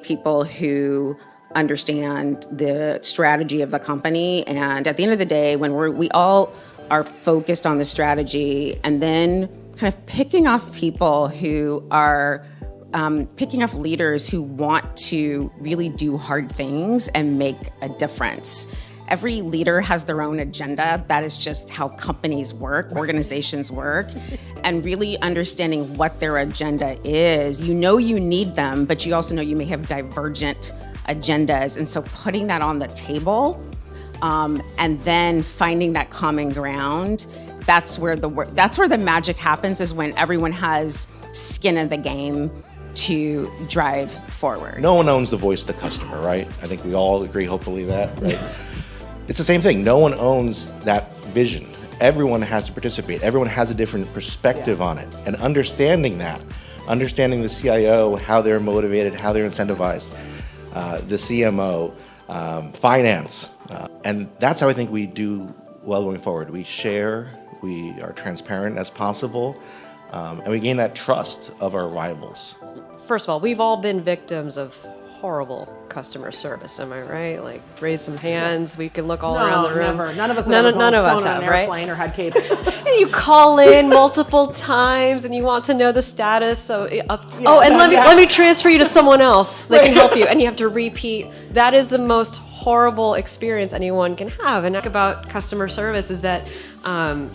people who understand the strategy of the company. And at the end of the day, when we all are focused on the strategy and then kind of picking off people who are picking off leaders who want to really do hard things and make a difference. Every leader has their own agenda. That is just how companies work, organizations work, and really understanding what their agenda is. You know you need them, but you also know you may have divergent agendas. And so putting that on the table and then finding that common ground, that's where the magic happens, is when everyone has skin in the game to drive forward. No one owns the voice of the customer, right? I think we all agree, hopefully, that, right? It's the same thing. No one owns that vision. Everyone has to participate. Everyone has a different perspective on it. And understanding that, understanding the CIO, how they're motivated, how they're incentivized, the CMO, finance. And that's how I think we do well going forward. We share, we are transparent as possible, and we gain that trust of our rivals. First of all, we've all been victims of horrible customer service, am I right? Like, raise some hands. We can look all around the room. Never. None of us none have of us on have, an right? airplane or had cable. And you call in multiple times, and you want to know the status. So let me transfer you to someone else that can help you, and you have to repeat. That is the most horrible experience anyone can have. And about customer service is that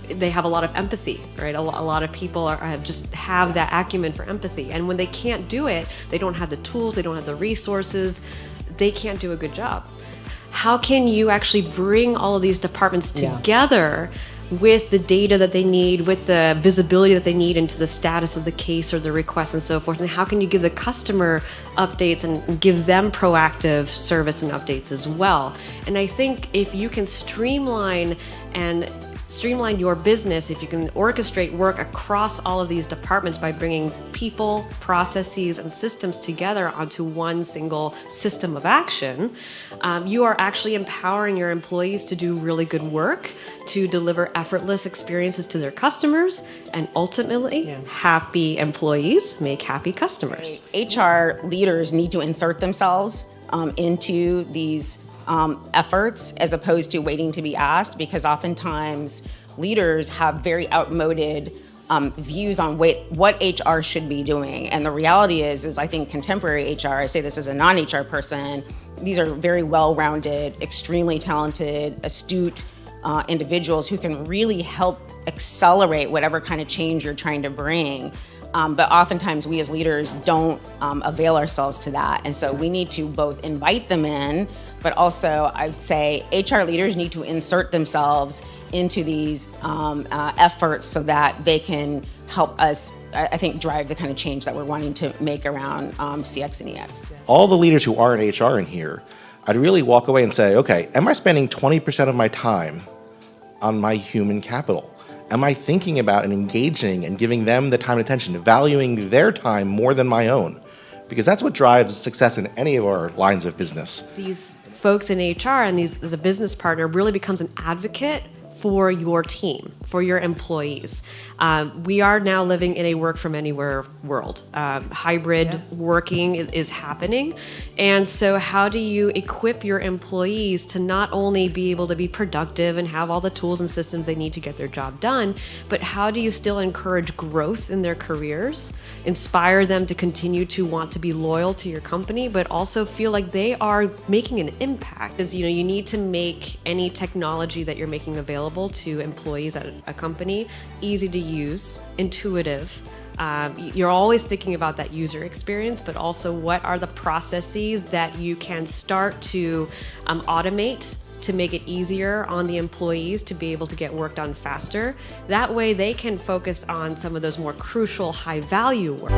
they have a lot of empathy, right? A lot of people just have that acumen for empathy. And when they can't do it, they don't have the tools, they don't have the resources, they can't do a good job. How can you actually bring all of these departments together with the data that they need, with the visibility that they need into the status of the case or the request and so forth? And how can you give the customer updates and give them proactive service and updates as well? And I think if you can streamline your business, if you can orchestrate work across all of these departments by bringing people, processes, and systems together onto one single system of action, you are actually empowering your employees to do really good work, to deliver effortless experiences to their customers, and ultimately, happy employees make happy customers. HR leaders need to insert themselves into these efforts as opposed to waiting to be asked, because oftentimes leaders have very outmoded views on what HR should be doing. And the reality is I think contemporary HR, I say this as a non-HR person, these are very well-rounded, extremely talented, astute individuals who can really help accelerate whatever kind of change you're trying to bring. But oftentimes we as leaders don't avail ourselves to that. And so we need to both invite them in, but also I'd say HR leaders need to insert themselves into these efforts so that they can help us, I think, drive the kind of change that we're wanting to make around CX and EX. All the leaders who are in HR in here, I'd really walk away and say, okay, am I spending 20% of my time on my human capital? Am I thinking about and engaging and giving them the time and attention, valuing their time more than my own? Because that's what drives success in any of our lines of business. These folks in HR and the business partner really becomes an advocate for your team, for your employees. We are now living in a work from anywhere world. Hybrid working is happening. And so how do you equip your employees to not only be able to be productive and have all the tools and systems they need to get their job done, but how do you still encourage growth in their careers, inspire them to continue to want to be loyal to your company, but also feel like they are making an impact? Because you need to make any technology that you're making available to employees at a company easy to use, intuitive. You're always thinking about that user experience, but also what are the processes that you can start to automate to make it easier on the employees to be able to get work done faster. That way they can focus on some of those more crucial high value work.